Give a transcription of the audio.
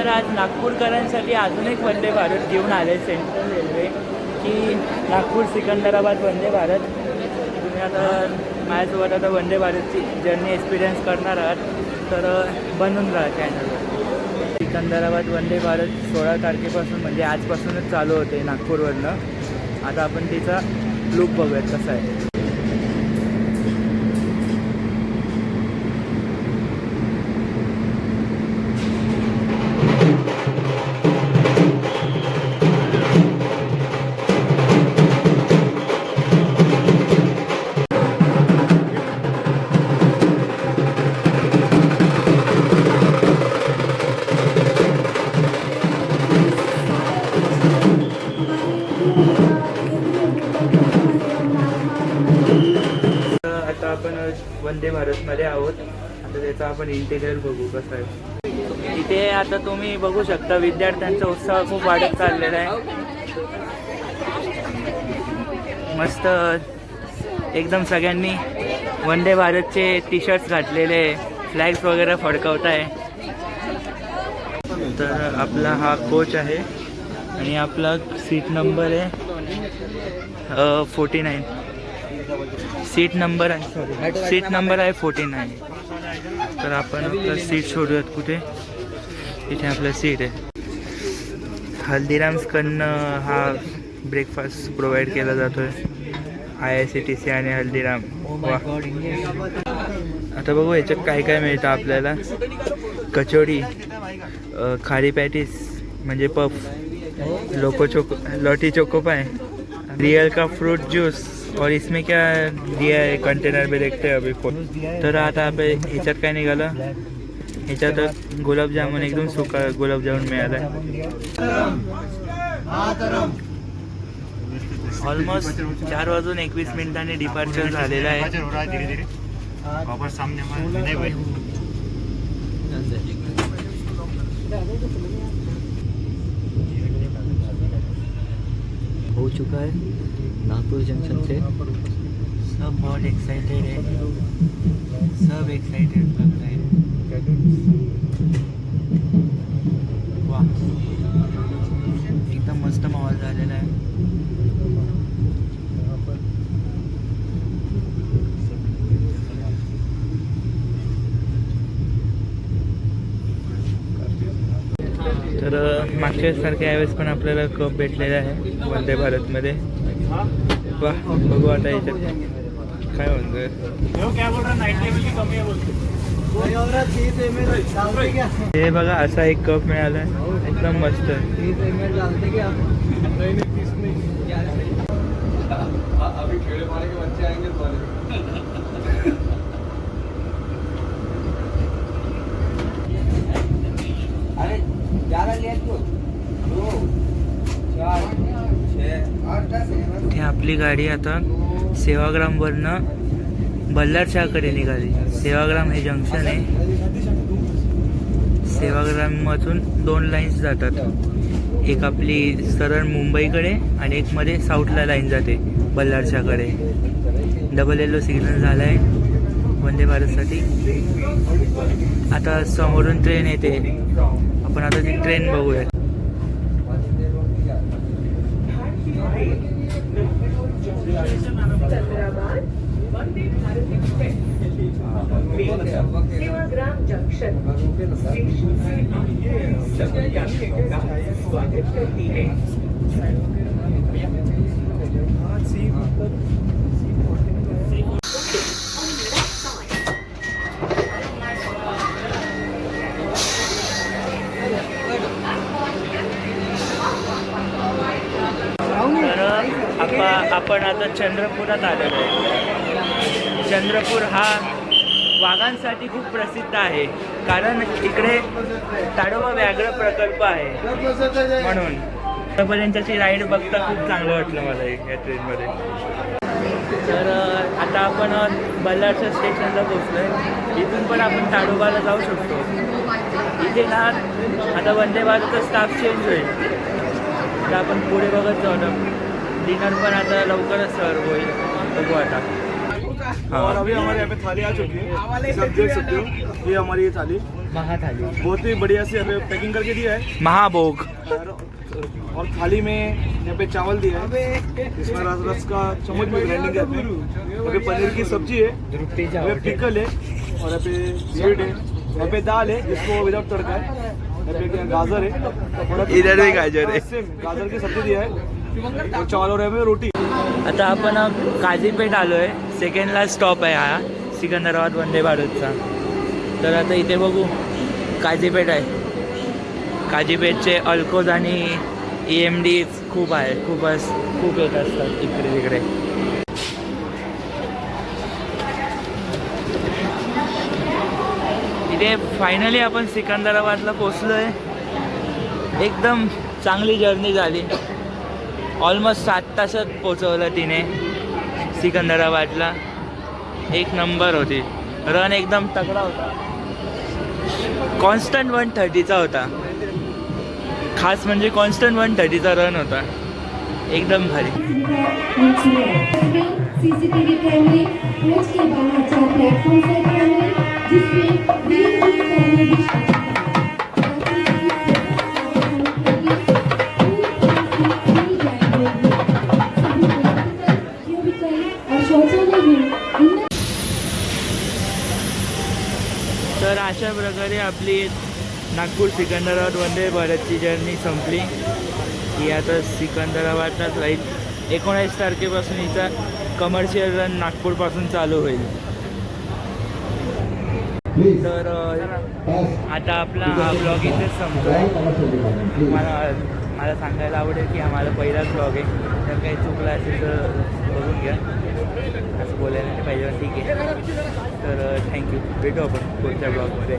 तर आज नागपूरकरांसाठी अजून एक वंदे भारत घेऊन आले सेंट्रल रेल्वे की नागपूर सिकंदराबाद वंदे भारत. तुम्ही आता माझ्यासोबत आता वंदे भारतची जर्नी एक्सपिरियन्स करणार आहात तर बनून राहा चॅनलवर. सिकंदराबाद वंदे भारत 16 तारखेपासून म्हणजे आजपासूनच चालू होते नागपूरवरनं. आता आपण तिचा लुक बघूयात कसा आहे. आता आपण वंदे भारतमध्ये आहोत. आता त्याचा आपण इंटिरियर बघू कसं आहे. इथे आता तुम्ही बघू शकता विद्यार्थ्यांचा उत्साह खूप वाढत चाललेला आहे. मस्त एकदम सगळ्यांनी वंदे भारतचे टी शर्ट्स घातलेले, फ्लॅग्स वगैरे फडकवत आहे. तर आपला हा कोच आहे आणि आपला सीट नंबर आहे 49. सीट नंबर आहे 49. तर आपण आपलं सीट शोधूयात कुठे. इथे आपलं सीट आहे. हल्दीराम्सकडनं हा ब्रेकफास्ट प्रोव्हाइड केला जातोय IICTC आणि हल्दीराम. वा, आता बघू याच्यात काय काय मिळतं आपल्याला. कचोरी, खारी पॅटीस म्हणजे पफ, लॉटी चोको पाय, रियल का फ्रूट जूस और इसमें क्या दिया है कंटेनर में देखते हैं अभी फोन. तर आता आपण ह्याच्यात काय निघालं. ह्याच्यात गुलाबजामुन एकदम सुका गुलाबजामुन मिळाला आहे. ऑलमोस्ट 4:21 डिपार्चर झालेला आहे. हो चुका है नागपुर जंक्शन से. सब बहुत एक्साइटेड है, सब एक्साइटेड लग रहा है. वाह, एकदम मस्त माहोल झालेला आहे. तर मागच्यासारख्या यावेळेस पण आपल्याला कप भेटलेला आहे वंदे भारतमध्ये. वा, बघू आता याच्यात काय म्हणतोय. हे बघा असा एक कप मिळाला आहे, एकदम मस्त. इथे आपली गाडी आता सेवाग्रामवरनं बल्लारशाहकडे निघाली. सेवाग्राम हे जंक्शन आहे. सेवाग्राममधून 2 लाईन्स जातात. एक आपली सरळ मुंबईकडे आणि एक मध्ये साऊथला लाईन जाते बल्लारशाहकडे. डबल येलो सिग्नल झाला आहे वंदे भारतसाठी. आता समोरून ट्रेन येते. आपण आता ती ट्रेन बघूया. सेवाग्राम जंक्शन स्वागत करती है. आपण आता चंद्रपुरात आलेलो आहे. चंद्रपूर हा वाघांसाठी खूप प्रसिद्ध आहे कारण इकडे ताडोबा व्याघ्र प्रकल्प आहे म्हणून. आतापर्यंतची राईड बघता खूप चांगलं वाटलं मला या ट्रेनमध्ये. तर आता आपण बल्लारशाह स्टेशनला पोहोचलो आहे. इथून पण आपण ताडोबाला जाऊ शकतो. इथे ना आता वंदे भारतचा स्टाफ चेंज होईल. तर आपण पुढे बघत जाऊ. डिनर पण आता लवकरच सर्व होईल. बघू आता. हाँ। और अभी हमारे यहाँ पे थाली आ चुकी है, सब देख सकते हो। ये हमारी ये थाली महाथाली, बहुत ही बढ़िया से हमें पैकिंग करके दिया है। महाभोग। और थाली में यहाँ पे चावल दिया है, इसमें रस का चम्मच में ग्राइंडिंग करते हैं। यहाँ पे पनीर की सब्जी है, यहाँ पे पिकल है, और यहाँ पे स्वीट है, यहाँ पे दाल है जिसको विदाउट तड़का है, यहाँ पे गाजर है, और इधर भी गाजर है। सेम गाजर की सब्जी दिया है, और चावल और यहाँ पे रोटी। आता आपण काझीपेठ आलो आहे, सेकंडला स्टॉप आहे हा सिकंदराबाद वंदे भारतचा. तर आता इथे बघू काझीपेठ आहे. काझीपेठचे अल्कोज आणि EMD खूप आहे, खूप येत असतात इकडे तिकडे. इथे फायनली आपण सिकंदराबादला पोचलो आहे. एकदम चांगली जर्नी झाली. ऑलमोस्ट 7 तासात पोचवलं तिने सिकंदराबादला. एक नंबर होती. रन एकदम तगडा होता. कॉन्स्टंट 130चा होता. खास म्हणजे कॉन्स्टंट 130चा रन होता. एकदम भारी. सीसीटीवी कैमरे कोच के बाहर 4 प्लेटफॉर्म सेट करेंगे जिसमें ग्रीन कैमरे और शौचालय में तर अशा प्रकारे आपली नागपूर सिकंदराबाद वंदे भारतची जर्नी संपली. ही आता सिकंदराबादलाच राहील. 19 तारखेपासून हिचा कमर्शियल रन नागपूरपासून चालू होईल. तर आता आपला हा ब्लॉग इथेच संपतो. मला सांगायला आवडेल की हा माझा पहिलाच ब्लॉग आहे. तर काही चुकलं असेल तर बघून घ्या. असं बोलायला नाही पाहिजे, ठीक आहे. तर थँक्यू. भेटू आपण पुढच्या ब्लॉगमध्ये.